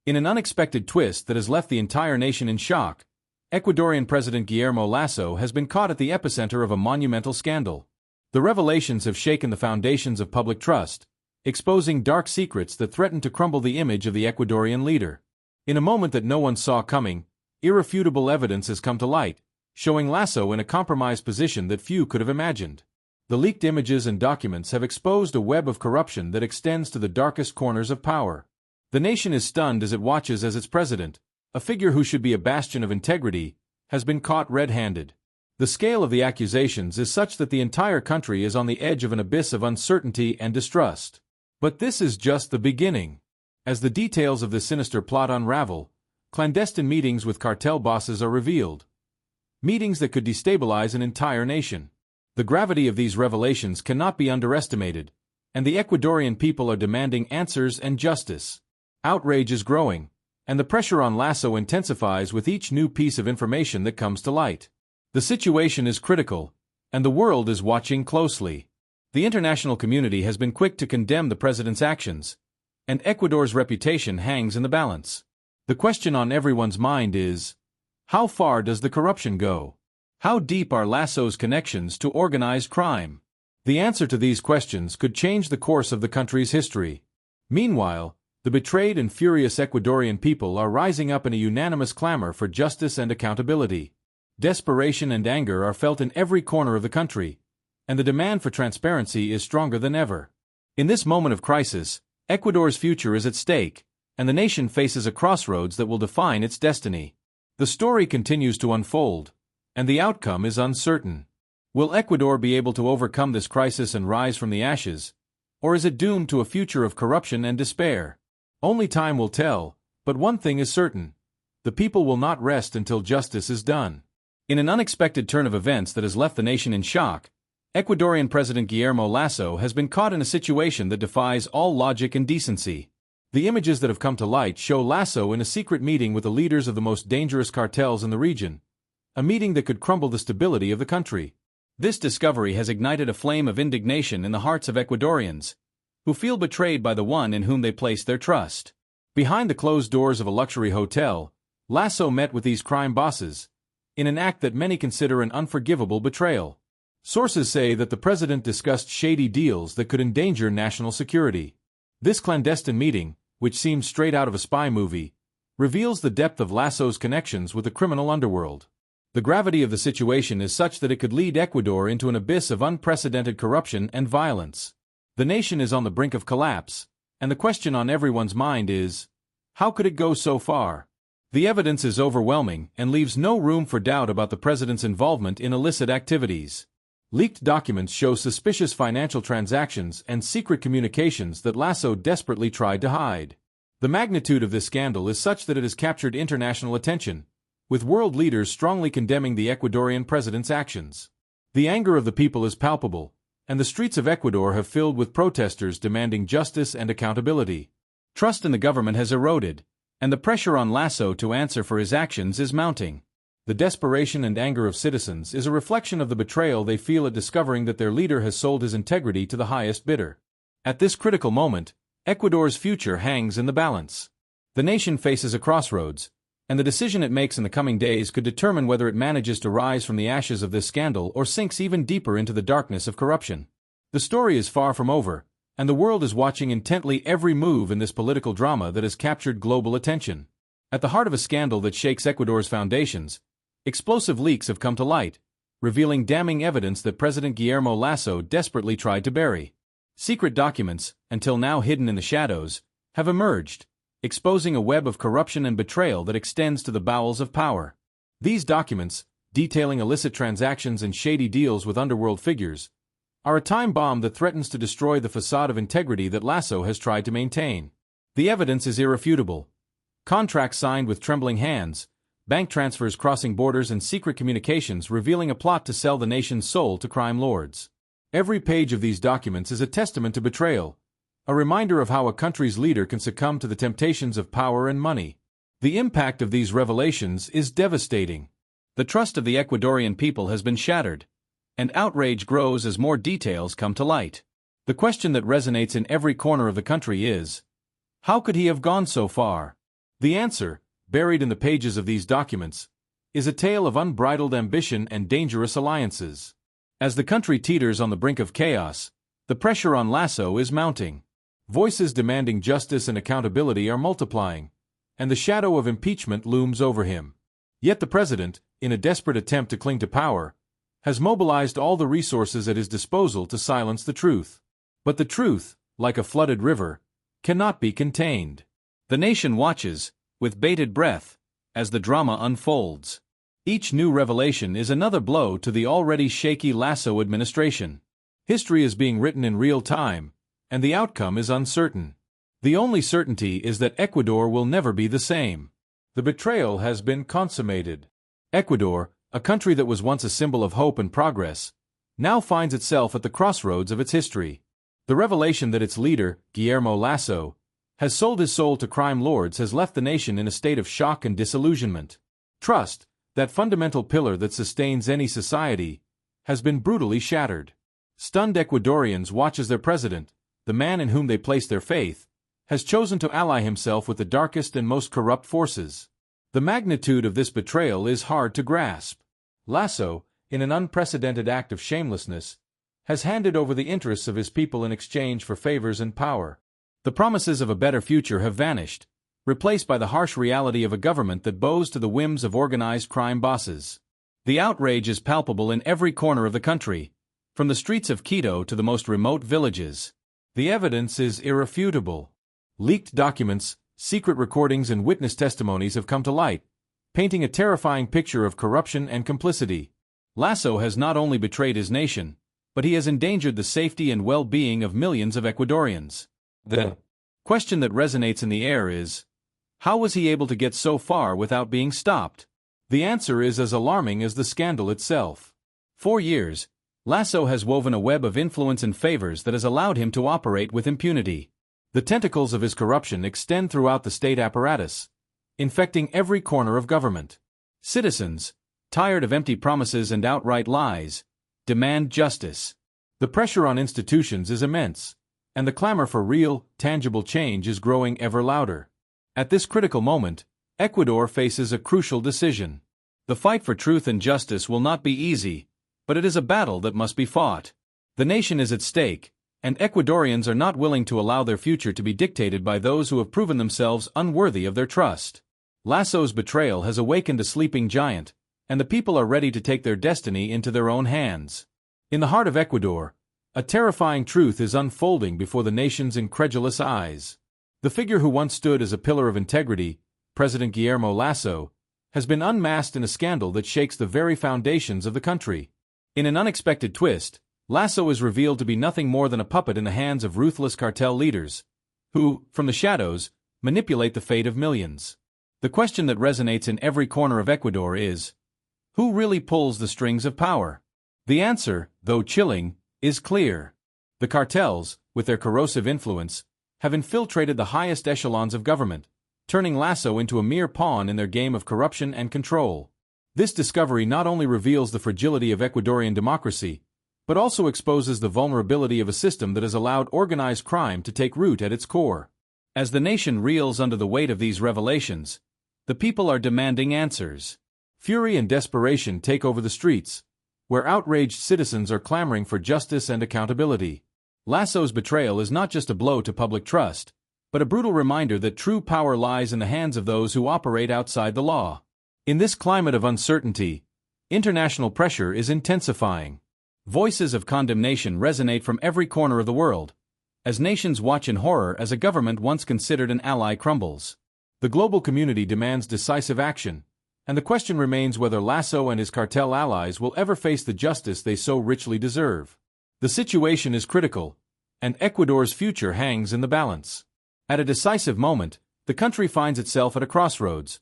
In an unexpected twist that has left the entire nation in shock, Ecuadorian President Guillermo Lasso has been caught at the epicenter of a monumental scandal. The revelations have shaken the foundations of public trust, exposing dark secrets that threaten to crumble the image of the Ecuadorian leader. In a moment that no one saw coming, irrefutable evidence has come to light, showing Lasso in a compromised position that few could have imagined. The leaked images and documents have exposed a web of corruption that extends to the darkest corners of power. The nation is stunned as it watches as its president, a figure who should be a bastion of integrity, has been caught red-handed. The scale of the accusations is such that the entire country is on the edge of an abyss of uncertainty and distrust. But this is just the beginning. As the details of this sinister plot unravel, clandestine meetings with cartel bosses are revealed. Meetings that could destabilize an entire nation. The gravity of these revelations cannot be underestimated, and the Ecuadorian people are demanding answers and justice. Outrage is growing, and the pressure on Lasso intensifies with each new piece of information that comes to light. The situation is critical, and the world is watching closely. The international community has been quick to condemn the president's actions, and Ecuador's reputation hangs in the balance. The question on everyone's mind is, how far does the corruption go? How deep are Lasso's connections to organized crime? The answer to these questions could change the course of the country's history. Meanwhile, the betrayed and furious Ecuadorian people are rising up in a unanimous clamor for justice and accountability. Desperation and anger are felt in every corner of the country, and the demand for transparency is stronger than ever. In this moment of crisis, Ecuador's future is at stake, and the nation faces a crossroads that will define its destiny. The story continues to unfold, and the outcome is uncertain. Will Ecuador be able to overcome this crisis and rise from the ashes, or is it doomed to a future of corruption and despair? Only time will tell, but one thing is certain: the people will not rest until justice is done. In an unexpected turn of events that has left the nation in shock, Ecuadorian President Guillermo Lasso has been caught in a situation that defies all logic and decency. The images that have come to light show Lasso in a secret meeting with the leaders of the most dangerous cartels in the region, a meeting that could crumble the stability of the country. This discovery has ignited a flame of indignation in the hearts of Ecuadorians, who feel betrayed by the one in whom they place their trust. Behind the closed doors of a luxury hotel, Lasso met with these crime bosses, in an act that many consider an unforgivable betrayal. Sources say that the president discussed shady deals that could endanger national security. This clandestine meeting, which seems straight out of a spy movie, reveals the depth of Lasso's connections with the criminal underworld. The gravity of the situation is such that it could lead Ecuador into an abyss of unprecedented corruption and violence. The nation is on the brink of collapse, and the question on everyone's mind is, how could it go so far? The evidence is overwhelming and leaves no room for doubt about the president's involvement in illicit activities. Leaked documents show suspicious financial transactions and secret communications that Lasso desperately tried to hide. The magnitude of this scandal is such that it has captured international attention, with world leaders strongly condemning the Ecuadorian president's actions. The anger of the people is palpable, and the streets of Ecuador have filled with protesters demanding justice and accountability. Trust in the government has eroded, and the pressure on Lasso to answer for his actions is mounting. The desperation and anger of citizens is a reflection of the betrayal they feel at discovering that their leader has sold his integrity to the highest bidder. At this critical moment, Ecuador's future hangs in the balance. The nation faces a crossroads, and the decision it makes in the coming days could determine whether it manages to rise from the ashes of this scandal or sinks even deeper into the darkness of corruption. The story is far from over, and the world is watching intently every move in this political drama that has captured global attention. At the heart of a scandal that shakes Ecuador's foundations, explosive leaks have come to light, revealing damning evidence that President Guillermo Lasso desperately tried to bury. Secret documents, until now hidden in the shadows, have emerged, exposing a web of corruption and betrayal that extends to the bowels of power. These documents, detailing illicit transactions and shady deals with underworld figures, are a time bomb that threatens to destroy the facade of integrity that Lasso has tried to maintain. The evidence is irrefutable. Contracts signed with trembling hands, bank transfers crossing borders, and secret communications revealing a plot to sell the nation's soul to crime lords. Every page of these documents is a testament to betrayal, a reminder of how a country's leader can succumb to the temptations of power and money. The impact of these revelations is devastating. The trust of the Ecuadorian people has been shattered, and outrage grows as more details come to light. The question that resonates in every corner of the country is, how could he have gone so far? The answer, buried in the pages of these documents, is a tale of unbridled ambition and dangerous alliances. As the country teeters on the brink of chaos, the pressure on Lasso is mounting. Voices demanding justice and accountability are multiplying, and the shadow of impeachment looms over him. Yet the president, in a desperate attempt to cling to power, has mobilized all the resources at his disposal to silence the truth. But the truth, like a flooded river, cannot be contained. The nation watches, with bated breath, as the drama unfolds. Each new revelation is another blow to the already shaky Lasso administration. History is being written in real time, and the outcome is uncertain. The only certainty is that Ecuador will never be the same. The betrayal has been consummated. Ecuador, a country that was once a symbol of hope and progress, now finds itself at the crossroads of its history. The revelation that its leader, Guillermo Lasso, has sold his soul to crime lords has left the nation in a state of shock and disillusionment. Trust, that fundamental pillar that sustains any society, has been brutally shattered. Stunned Ecuadorians watch as their president, the man in whom they place their faith, has chosen to ally himself with the darkest and most corrupt forces. The magnitude of this betrayal is hard to grasp. Lasso, in an unprecedented act of shamelessness, has handed over the interests of his people in exchange for favors and power. The promises of a better future have vanished, replaced by the harsh reality of a government that bows to the whims of organized crime bosses. The outrage is palpable in every corner of the country, from the streets of Quito to the most remote villages. The evidence is irrefutable. Leaked documents, secret recordings and witness testimonies have come to light, painting a terrifying picture of corruption and complicity. Lasso has not only betrayed his nation, but he has endangered the safety and well-being of millions of Ecuadorians. The question that resonates in the air is, how was he able to get so far without being stopped? The answer is as alarming as the scandal itself. For years, Lasso has woven a web of influence and favors that has allowed him to operate with impunity. The tentacles of his corruption extend throughout the state apparatus, infecting every corner of government. Citizens, tired of empty promises and outright lies, demand justice. The pressure on institutions is immense, and the clamor for real, tangible change is growing ever louder. At this critical moment, Ecuador faces a crucial decision. The fight for truth and justice will not be easy, but it is a battle that must be fought. The nation is at stake, and Ecuadorians are not willing to allow their future to be dictated by those who have proven themselves unworthy of their trust. Lasso's betrayal has awakened a sleeping giant, and the people are ready to take their destiny into their own hands. In the heart of Ecuador, a terrifying truth is unfolding before the nation's incredulous eyes. The figure who once stood as a pillar of integrity, President Guillermo Lasso, has been unmasked in a scandal that shakes the very foundations of the country. In an unexpected twist, Lasso is revealed to be nothing more than a puppet in the hands of ruthless cartel leaders, who, from the shadows, manipulate the fate of millions. The question that resonates in every corner of Ecuador is, who really pulls the strings of power? The answer, though chilling, is clear. The cartels, with their corrosive influence, have infiltrated the highest echelons of government, turning Lasso into a mere pawn in their game of corruption and control. This discovery not only reveals the fragility of Ecuadorian democracy, but also exposes the vulnerability of a system that has allowed organized crime to take root at its core. As the nation reels under the weight of these revelations, the people are demanding answers. Fury and desperation take over the streets, where outraged citizens are clamoring for justice and accountability. Lasso's betrayal is not just a blow to public trust, but a brutal reminder that true power lies in the hands of those who operate outside the law. In this climate of uncertainty, international pressure is intensifying. Voices of condemnation resonate from every corner of the world, as nations watch in horror as a government once considered an ally crumbles. The global community demands decisive action, and the question remains whether Lasso and his cartel allies will ever face the justice they so richly deserve. The situation is critical, and Ecuador's future hangs in the balance. At a decisive moment, the country finds itself at a crossroads: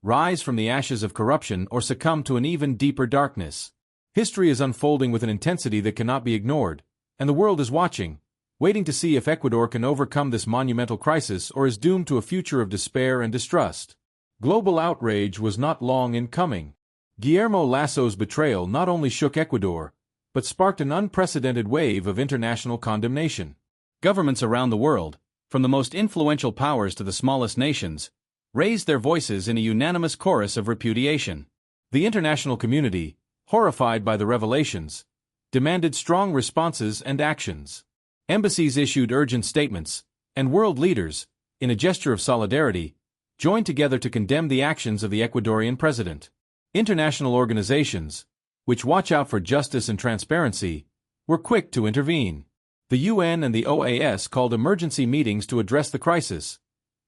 rise from the ashes of corruption or succumb to an even deeper darkness. History is unfolding with an intensity that cannot be ignored, and the world is watching, waiting to see if Ecuador can overcome this monumental crisis or is doomed to a future of despair and distrust. Global outrage was not long in coming. Guillermo Lasso's betrayal not only shook Ecuador, but sparked an unprecedented wave of international condemnation. Governments around the world, from the most influential powers to the smallest nations, raised their voices in a unanimous chorus of repudiation. The international community, horrified by the revelations, demanded strong responses and actions. Embassies issued urgent statements, and world leaders, in a gesture of solidarity, joined together to condemn the actions of the Ecuadorian president. International organizations, which watch out for justice and transparency, were quick to intervene. The UN and the OAS called emergency meetings to address the crisis,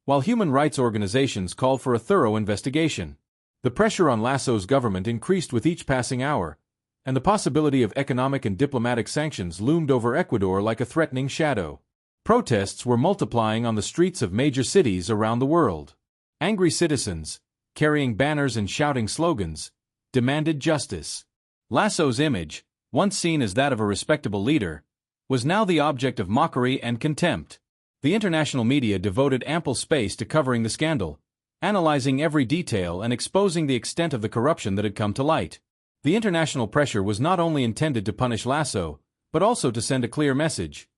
while human rights organizations called for a thorough investigation. The pressure on Lasso's government increased with each passing hour, and the possibility of economic and diplomatic sanctions loomed over Ecuador like a threatening shadow. Protests were multiplying on the streets of major cities around the world. Angry citizens, carrying banners and shouting slogans, demanded justice. Lasso's image, once seen as that of a respectable leader, was now the object of mockery and contempt. The international media devoted ample space to covering the scandal, analyzing every detail and exposing the extent of the corruption that had come to light. The international pressure was not only intended to punish Lasso, but also to send a clear message.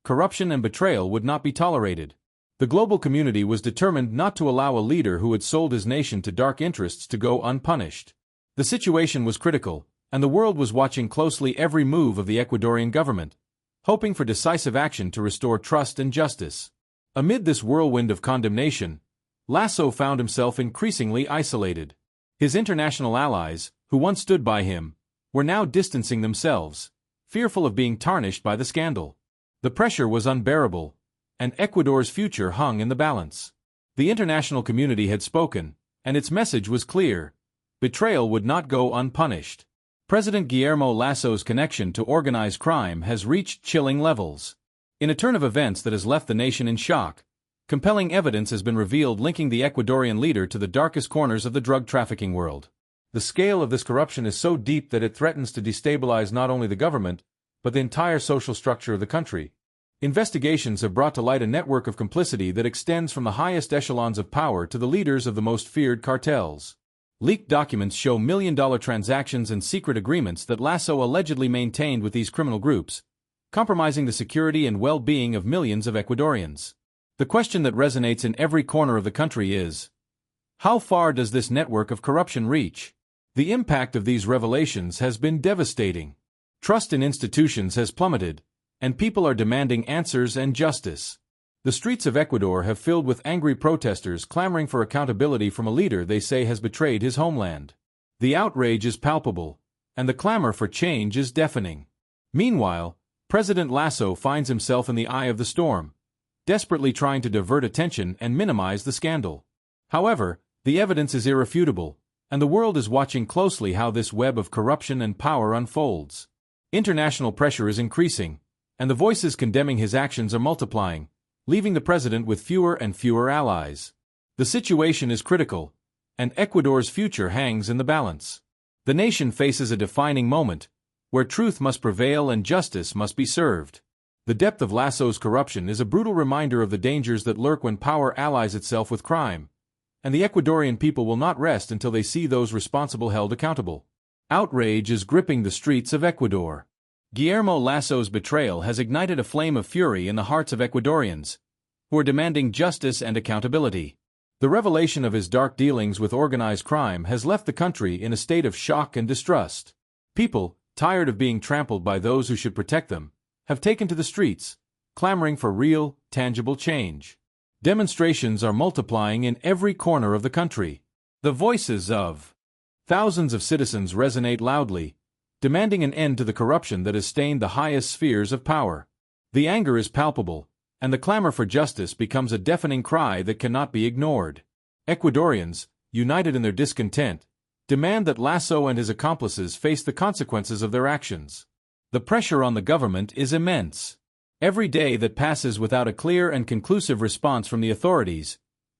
Corruption and betrayal would not be tolerated. The global community was determined not to allow a leader who had sold his nation to dark interests to go unpunished. The situation was critical, and the world was watching closely every move of the Ecuadorian government, hoping for decisive action to restore trust and justice. Amid this whirlwind of condemnation, Lasso found himself increasingly isolated. His international allies, who once stood by him, were now distancing themselves, fearful of being tarnished by the scandal. The pressure was unbearable, and Ecuador's future hung in the balance. The international community had spoken, and its message was clear: betrayal would not go unpunished. President Guillermo Lasso's connection to organized crime has reached chilling levels. In a turn of events that has left the nation in shock, compelling evidence has been revealed linking the Ecuadorian leader to the darkest corners of the drug trafficking world. The scale of this corruption is so deep that it threatens to destabilize not only the government, but the entire social structure of the country. Investigations have brought to light a network of complicity that extends from the highest echelons of power to the leaders of the most feared cartels. Leaked documents show million-dollar transactions and secret agreements that Lasso allegedly maintained with these criminal groups, compromising the security and well-being of millions of Ecuadorians. The question that resonates in every corner of the country is: how far does this network of corruption reach? The impact of these revelations has been devastating. Trust in institutions has plummeted, and people are demanding answers and justice. The streets of Ecuador have filled with angry protesters clamoring for accountability from a leader they say has betrayed his homeland. The outrage is palpable, and the clamor for change is deafening. Meanwhile, President Lasso finds himself in the eye of the storm, desperately trying to divert attention and minimize the scandal. However, the evidence is irrefutable, and the world is watching closely how this web of corruption and power unfolds. International pressure is increasing, and the voices condemning his actions are multiplying, leaving the president with fewer and fewer allies. The situation is critical, and Ecuador's future hangs in the balance. The nation faces a defining moment, where truth must prevail and justice must be served. The depth of Lasso's corruption is a brutal reminder of the dangers that lurk when power allies itself with crime, and the Ecuadorian people will not rest until they see those responsible held accountable. Outrage is gripping the streets of Ecuador. Guillermo Lasso's betrayal has ignited a flame of fury in the hearts of Ecuadorians, who are demanding justice and accountability. The revelation of his dark dealings with organized crime has left the country in a state of shock and distrust. People, tired of being trampled by those who should protect them, have taken to the streets, clamoring for real, tangible change. Demonstrations are multiplying in every corner of the country. The voices of thousands of citizens resonate loudly, demanding an end to the corruption that has stained the highest spheres of power. The anger is palpable, and the clamor for justice becomes a deafening cry that cannot be ignored. Ecuadorians, united in their discontent, demand that Lasso and his accomplices face the consequences of their actions. The pressure on the government is immense. Every day that passes without a clear and conclusive response from the authorities,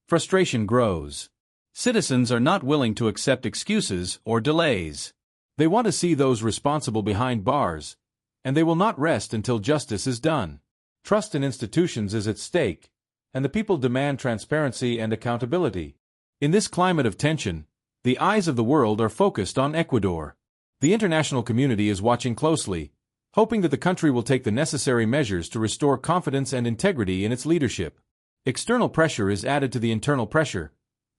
frustration grows. Citizens are not willing to accept excuses or delays. They want to see those responsible behind bars, and they will not rest until justice is done. Trust in institutions is at stake, and the people demand transparency and accountability. In this climate of tension, the eyes of the world are focused on Ecuador. The international community is watching closely, hoping that the country will take the necessary measures to restore confidence and integrity in its leadership. External pressure is added to the internal pressure,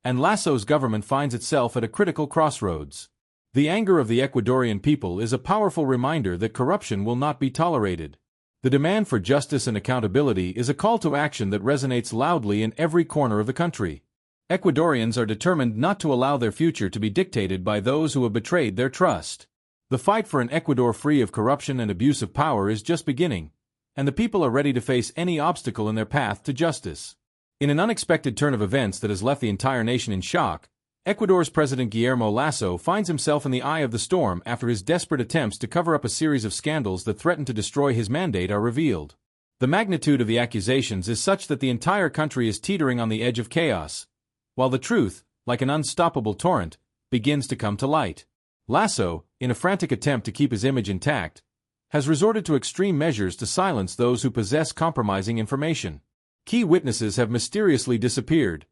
and Lasso's government finds itself at a critical crossroads. The anger of the Ecuadorian people is a powerful reminder that corruption will not be tolerated. The demand for justice and accountability is a call to action that resonates loudly in every corner of the country. Ecuadorians are determined not to allow their future to be dictated by those who have betrayed their trust. The fight for an Ecuador free of corruption and abuse of power is just beginning, and the people are ready to face any obstacle in their path to justice. In an unexpected turn of events that has left the entire nation in shock, Ecuador's President Guillermo Lasso finds himself in the eye of the storm after his desperate attempts to cover up a series of scandals that threaten to destroy his mandate are revealed. The magnitude of the accusations is such that the entire country is teetering on the edge of chaos, while the truth, like an unstoppable torrent, begins to come to light. Lasso, in a frantic attempt to keep his image intact, has resorted to extreme measures to silence those who possess compromising information. Key witnesses have mysteriously disappeared,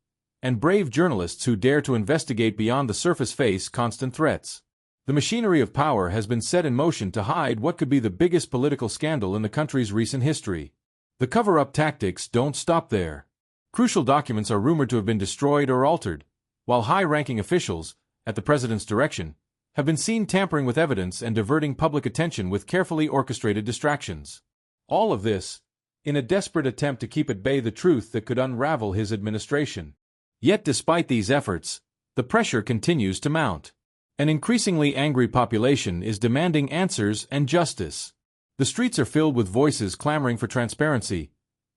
and brave journalists who dare to investigate beyond the surface face constant threats. The machinery of power has been set in motion to hide what could be the biggest political scandal in the country's recent history. The cover-up tactics don't stop there. Crucial documents are rumored to have been destroyed or altered, while high-ranking officials, at the president's direction, have been seen tampering with evidence and diverting public attention with carefully orchestrated distractions. All of this, in a desperate attempt to keep at bay the truth that could unravel his administration. Yet despite these efforts, the pressure continues to mount. An increasingly angry population is demanding answers and justice. The streets are filled with voices clamoring for transparency,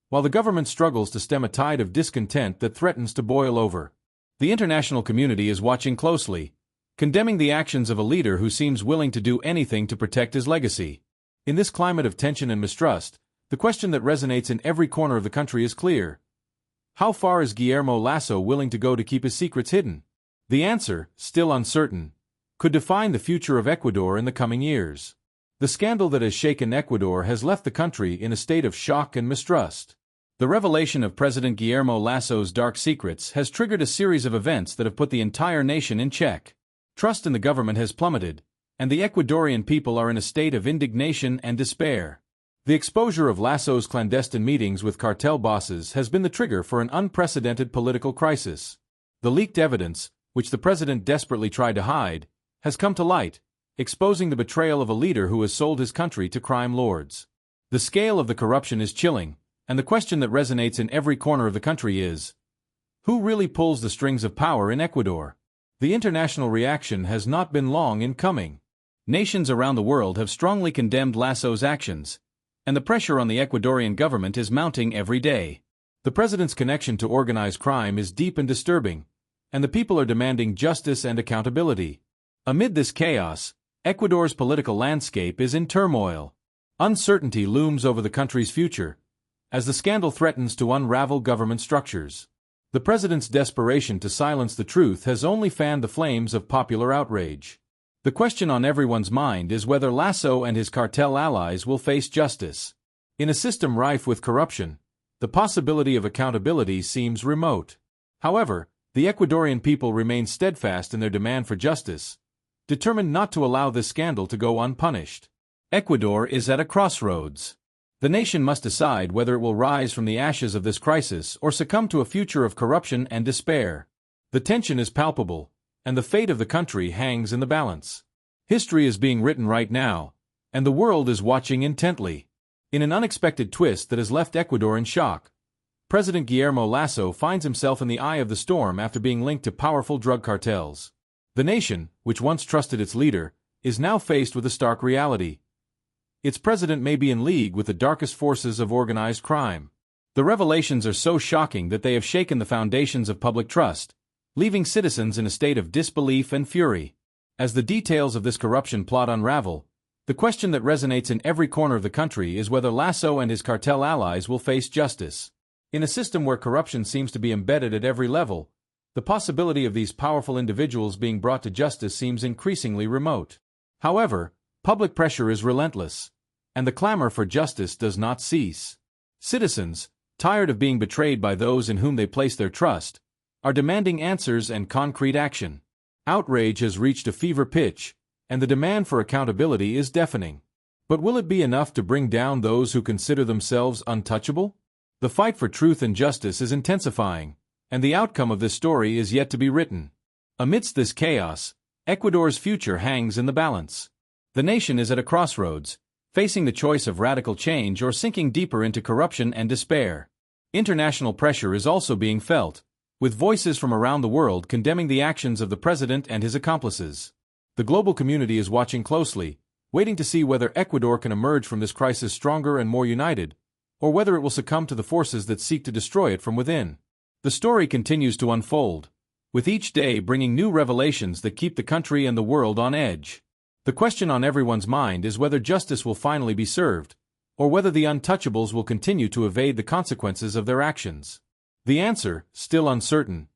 while the government struggles to stem a tide of discontent that threatens to boil over. The international community is watching closely, condemning the actions of a leader who seems willing to do anything to protect his legacy. In this climate of tension and mistrust, the question that resonates in every corner of the country is clear. How far is Guillermo Lasso willing to go to keep his secrets hidden? The answer, still uncertain, could define the future of Ecuador in the coming years. The scandal that has shaken Ecuador has left the country in a state of shock and mistrust. The revelation of President Guillermo Lasso's dark secrets has triggered a series of events that have put the entire nation in check. Trust in the government has plummeted, and the Ecuadorian people are in a state of indignation and despair. The exposure of Lasso's clandestine meetings with cartel bosses has been the trigger for an unprecedented political crisis. The leaked evidence, which the president desperately tried to hide, has come to light, exposing the betrayal of a leader who has sold his country to crime lords. The scale of the corruption is chilling, and the question that resonates in every corner of the country is, who really pulls the strings of power in Ecuador? The international reaction has not been long in coming. Nations around the world have strongly condemned Lasso's actions, and the pressure on the Ecuadorian government is mounting every day. The president's connection to organized crime is deep and disturbing, and the people are demanding justice and accountability. Amid this chaos, Ecuador's political landscape is in turmoil. Uncertainty looms over the country's future, as the scandal threatens to unravel government structures. The president's desperation to silence the truth has only fanned the flames of popular outrage. The question on everyone's mind is whether Lasso and his cartel allies will face justice. In a system rife with corruption, the possibility of accountability seems remote. However, the Ecuadorian people remain steadfast in their demand for justice, determined not to allow this scandal to go unpunished. Ecuador is at a crossroads. The nation must decide whether it will rise from the ashes of this crisis or succumb to a future of corruption and despair. The tension is palpable, and the fate of the country hangs in the balance. History is being written right now, and the world is watching intently. In an unexpected twist that has left Ecuador in shock, President Guillermo Lasso finds himself in the eye of the storm after being linked to powerful drug cartels. The nation, which once trusted its leader, is now faced with a stark reality. Its president may be in league with the darkest forces of organized crime. The revelations are so shocking that they have shaken the foundations of public trust, leaving citizens in a state of disbelief and fury. As the details of this corruption plot unravel, the question that resonates in every corner of the country is whether Lasso and his cartel allies will face justice. In a system where corruption seems to be embedded at every level, the possibility of these powerful individuals being brought to justice seems increasingly remote. However, public pressure is relentless, and the clamor for justice does not cease. Citizens, tired of being betrayed by those in whom they place their trust, are demanding answers and concrete action. Outrage has reached a fever pitch, and the demand for accountability is deafening. But will it be enough to bring down those who consider themselves untouchable? The fight for truth and justice is intensifying, and the outcome of this story is yet to be written. Amidst this chaos, Ecuador's future hangs in the balance. The nation is at a crossroads, facing the choice of radical change or sinking deeper into corruption and despair. International pressure is also being felt, with voices from around the world condemning the actions of the president and his accomplices. The global community is watching closely, waiting to see whether Ecuador can emerge from this crisis stronger and more united, or whether it will succumb to the forces that seek to destroy it from within. The story continues to unfold, with each day bringing new revelations that keep the country and the world on edge. The question on everyone's mind is whether justice will finally be served, or whether the untouchables will continue to evade the consequences of their actions. The answer, still uncertain,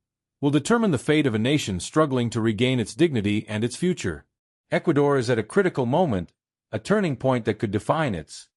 will determine the fate of a nation struggling to regain its dignity and its future. Ecuador is at a critical moment, a turning point that could define its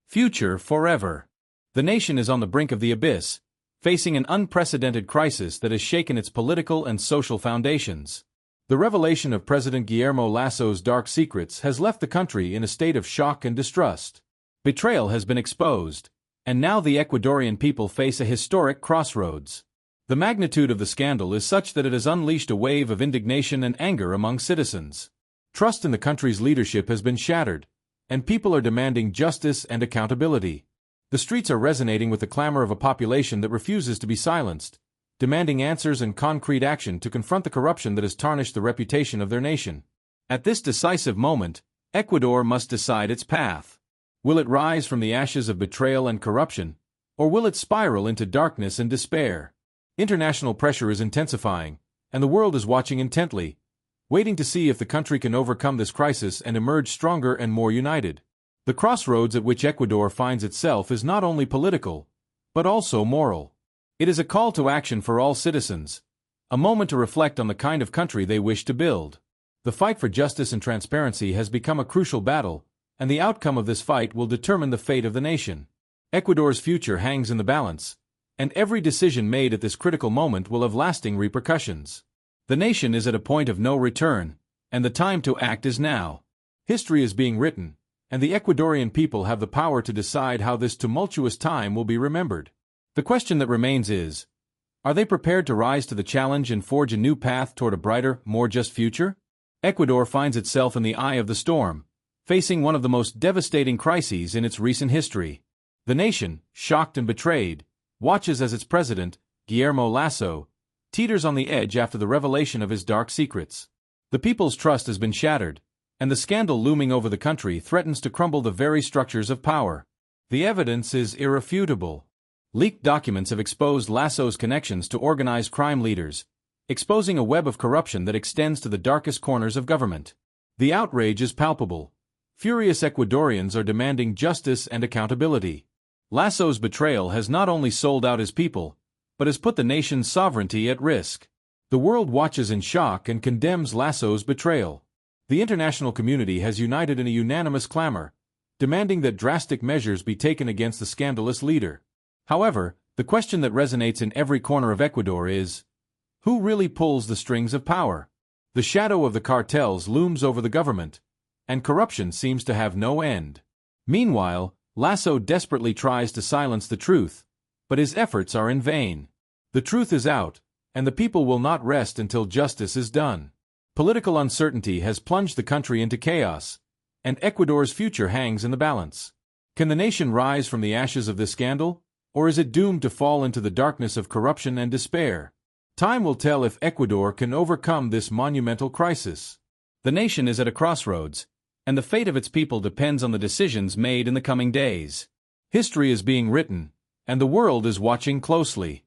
future forever. The nation is on the brink of the abyss, facing an unprecedented crisis that has shaken its political and social foundations. The revelation of President Guillermo Lasso's dark secrets has left the country in a state of shock and distrust. Betrayal has been exposed, and now the Ecuadorian people face a historic crossroads. The magnitude of the scandal is such that it has unleashed a wave of indignation and anger among citizens. Trust in the country's leadership has been shattered, and people are demanding justice and accountability. The streets are resonating with the clamor of a population that refuses to be silenced, demanding answers and concrete action to confront the corruption that has tarnished the reputation of their nation. At this decisive moment, Ecuador must decide its path. Will it rise from the ashes of betrayal and corruption, or will it spiral into darkness and despair? International pressure is intensifying, and the world is watching intently, waiting to see if the country can overcome this crisis and emerge stronger and more united. The crossroads at which Ecuador finds itself is not only political, but also moral. It is a call to action for all citizens, a moment to reflect on the kind of country they wish to build. The fight for justice and transparency has become a crucial battle, and the outcome of this fight will determine the fate of the nation. Ecuador's future hangs in the balance, and every decision made at this critical moment will have lasting repercussions. The nation is at a point of no return, and the time to act is now. History is being written, and the Ecuadorian people have the power to decide how this tumultuous time will be remembered. The question that remains is, are they prepared to rise to the challenge and forge a new path toward a brighter, more just future? Ecuador finds itself in the eye of the storm, facing one of the most devastating crises in its recent history. The nation, shocked and betrayed, watches as its president, Guillermo Lasso, teeters on the edge after the revelation of his dark secrets. The people's trust has been shattered, and the scandal looming over the country threatens to crumble the very structures of power. The evidence is irrefutable. Leaked documents have exposed Lasso's connections to organized crime leaders, exposing a web of corruption that extends to the darkest corners of government. The outrage is palpable. Furious Ecuadorians are demanding justice and accountability. Lasso's betrayal has not only sold out his people, but has put the nation's sovereignty at risk. The world watches in shock and condemns Lasso's betrayal. The international community has united in a unanimous clamor, demanding that drastic measures be taken against the scandalous leader. However, the question that resonates in every corner of Ecuador is, who really pulls the strings of power? The shadow of the cartels looms over the government, and corruption seems to have no end. Meanwhile, Lasso desperately tries to silence the truth, but his efforts are in vain. The truth is out, and the people will not rest until justice is done. Political uncertainty has plunged the country into chaos, and Ecuador's future hangs in the balance. Can the nation rise from the ashes of this scandal, or is it doomed to fall into the darkness of corruption and despair? Time will tell if Ecuador can overcome this monumental crisis. The nation is at a crossroads, and the fate of its people depends on the decisions made in the coming days. History is being written, and the world is watching closely.